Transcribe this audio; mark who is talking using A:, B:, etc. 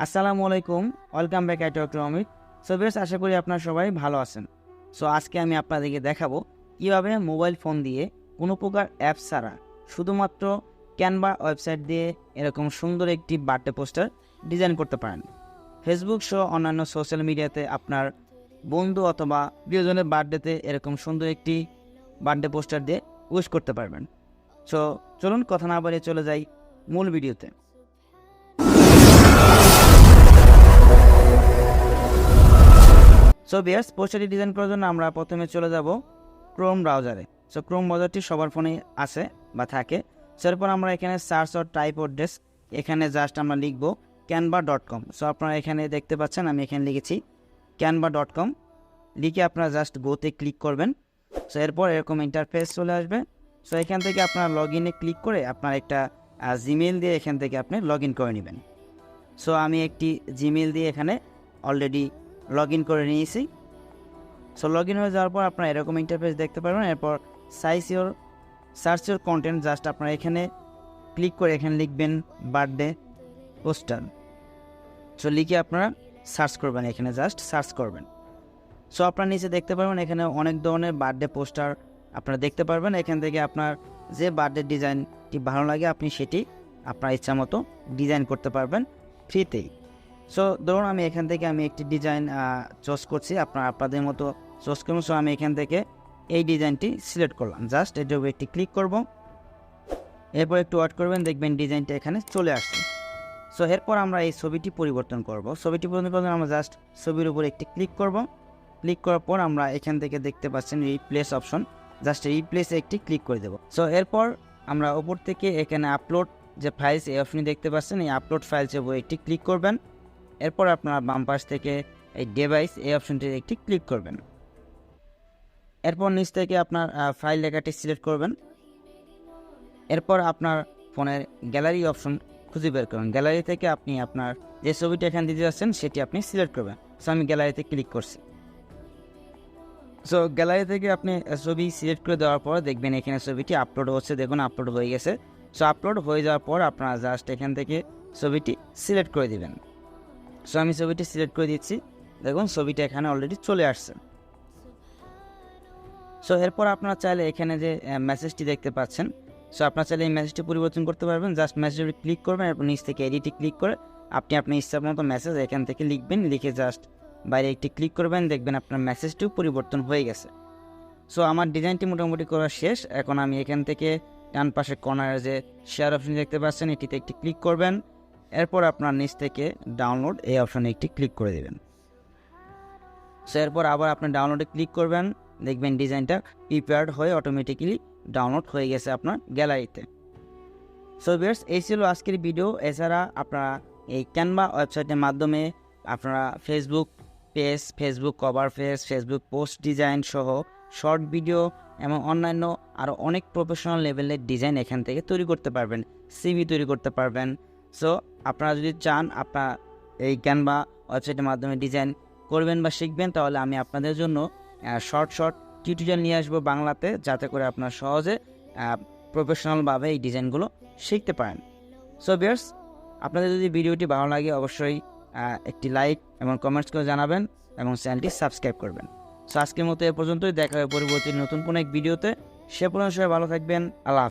A: আসসালামু আলাইকুম, welcome back IT doctor Amit. So বেশ, আশা করি আপনারা সবাই ভালো আছেন। সো আজকে আমি আপনাদেরকে দেখাবো কীভাবে মোবাইল ফোন দিয়ে কোনো প্রকার অ্যাপ ছাড়া শুধুমাত্র ক্যানভা ওয়েবসাইট দিয়ে এরকম সুন্দর একটি বার্থডে পোস্টার ডিজাইন করতে পারেন। ফেসবুক সহ অন্যান্য সোশ্যাল মিডিয়াতে আপনার বন্ধু অথবা প্রিয়জনের বার্থডেতে এরকম সুন্দর একটি বার্থডে পোস্টার দিয়ে উইশ করতে পারবেন। সো চলুন কথা না বাড়িয়ে চলে যাই মূল ভিডিওতে। সো ভিউয়ার্স, পোস্টারটি ডিজাইন করার জন্য আমরা প্রথমে চলে যাব ক্রোম ব্রাউজারে। সো ক্রোম ব্রাউজারটি সবার ফোনে আছে বা থাকে। সো এরপর আমরা এখানে search or type or desk, এখানে জাস্ট আমরা লিখব canva.com। সো আপনারা এখানে দেখতে পাচ্ছেন আমি এখানে লিখেছি canva.com। লিখে আপনারা জাস্ট গোতে ক্লিক করবেন। সো এরপর এরকম ইন্টারফেস চলে আসবে। সো এখান থেকে আপনারা লগ ইনে ক্লিক করে আপনার একটা জিমেল দিয়ে এখান থেকে আপনি লগ ইন করে নেবেন। সো আমি একটি জিমেল দিয়ে এখানে অলরেডি লগ ইন করে নিয়েছি। সো লগ ইন হয়ে যাওয়ার পর আপনারা এরকম ইন্টারফেস দেখতে পারবেন। এরপর সার্চ ইউর কন্টেন্ট, জাস্ট আপনারা এখানে ক্লিক করে এখানে লিখবেন বার্থডে পোস্টার। সো লিখে আপনারা সার্চ করবেন, এখানে জাস্ট সার্চ করবেন। সো আপনারা নিচে দেখতে পারবেন এখানে অনেক ধরনের বার্থডে পোস্টার আপনারা দেখতে পারবেন। এখান থেকে আপনার যে বার্থডে ডিজাইনটি ভালো লাগে আপনি সেটি আপনার ইচ্ছা মতো ডিজাইন করতে পারবেন ফ্রিতেই। সো ধরুন আমি এখান থেকে একটি ডিজাইন চয়েস করছি, আপনাদের মতো চয়েস করুন। সো আমি এখান থেকে এই ডিজাইনটি সিলেক্ট করলাম, জাস্ট এটার উপর একটি ক্লিক করব। এরপর একটু ওয়েট করবেন, দেখবেন ডিজাইনটা এখানে চলে আসছে। সো এরপর আমরা এই ছবিটি পরিবর্তন করব। ছবিটি পরিবর্তন করার জন্য আমরা জাস্ট ছবির উপর একটি ক্লিক করব। ক্লিক করার পর আমরা এখান থেকে দেখতে পাচ্ছেন রিপ্লেস অপশন, জাস্ট রিপ্লেসে একটি ক্লিক করে দেব। সো এরপর আমরা ওপর থেকে এখানে আপলোড যে ফাইলস এই অপশনটি দেখতে পাচ্ছেন, এই আপলোড ফাইলসের উপর একটি ক্লিক করবেন। এরপর আপনারা বাম পাশ থেকে এই ডিভাইস এই অপশনটিতে একটি ক্লিক করবেন। এরপর নিচ থেকে আপনার ফাইল লেখাটি সিলেক্ট করবেন। এরপর আপনার ফোনের গ্যালারি অপশন খুঁজে বের করবেন। গ্যালারি থেকে আপনি আপনার যে ছবিটি এখানে দিতে যাচ্ছেন সেটি আপনি সিলেক্ট করবেন। সো আমি গ্যালারিতে ক্লিক করছি। সো গ্যালারি থেকে আপনি ছবি সিলেক্ট করে দেওয়ার পর দেখবেন এখানে ছবিটি আপলোড হচ্ছে। দেখুন আপলোড হয়ে গেছে। সো আপলোড হয়ে যাওয়ার পর আপনারা জাস্ট এখান থেকে ছবিটি সিলেক্ট করে দিবেন। সো আমি ছবিটি সিলেক্ট করে দিচ্ছি। দেখুন ছবিটা এখানে অলরেডি চলে আসছে। সো এরপর আপনারা চাইলে এখানে যে মেসেজটি দেখতে পাচ্ছেন, সো আপনারা চাইলে এই মেসেজটি পরিবর্তন করতে পারবেন। জাস্ট মেসেজে ক্লিক করবেন, এরপর নিচ থেকে এডিটে ক্লিক করে আপনি আপনার ইচ্ছা মতো মেসেজ এখান থেকে লিখবেন। লিখে জাস্ট বাইরে একটি ক্লিক করবেন, দেখবেন আপনার মেসেজটিও পরিবর্তন হয়ে গেছে। সো আমার ডিজাইনটি মোটামুটি করা শেষ। এখন আমি এখান থেকে ডান পাশে কর্নারে যে শেয়ার অপশন দেখতে পাচ্ছেন এটিতে একটি ক্লিক করবেন। এরপর আপনার নিচ থেকে ডাউনলোড এই অপশনে একটি ক্লিক করে দেবেন। সো এরপর আবার আপনি ডাউনলোডে ক্লিক করবেন, দেখবেন ডিজাইনটা প্রিপেয়ার্ড হয়ে অটোমেটিক্যালি ডাউনলোড হয়ে গেছে আপনার গ্যালারিতে। সো ভিউয়ার্স, এই ছিল আজকের ভিডিও। এছাড়া আপনারা এই ক্যানভা ওয়েবসাইটের মাধ্যমে আপনারা Facebook page, Facebook cover page, Facebook post design সহ শর্ট ভিডিও এবং অন্যান্য আরও অনেক প্রফেশনাল লেভেলের ডিজাইন এখান থেকে তৈরি করতে পারবেন, সিভি তৈরি করতে পারবেন। সো আপনারা যদি চান আপনার এই ক্যানভা ওয়েবসাইটের মাধ্যমে ডিজাইন করবেন বা শিখবেন, তাহলে আমি আপনাদের জন্য শর্ট টিউটোরিয়াল নিয়ে আসবো বাংলাতে, যাতে করে আপনারা সহজে প্রফেশনালভাবে এই ডিজাইনগুলো শিখতে পারেন। সো ভিউয়ার্স, আপনাদের যদি ভিডিওটি ভালো লাগে অবশ্যই একটি লাইক এবং কমেন্টস করে জানাবেন এবং চ্যানেলটি সাবস্ক্রাইব করবেন। সো আজকের মতো এ পর্যন্তই, দেখা হবে পরবর্তী নতুন কোনো এক ভিডিওতে। সে পর্যন্ত সবাই ভালো থাকবেন। আল্লাহ।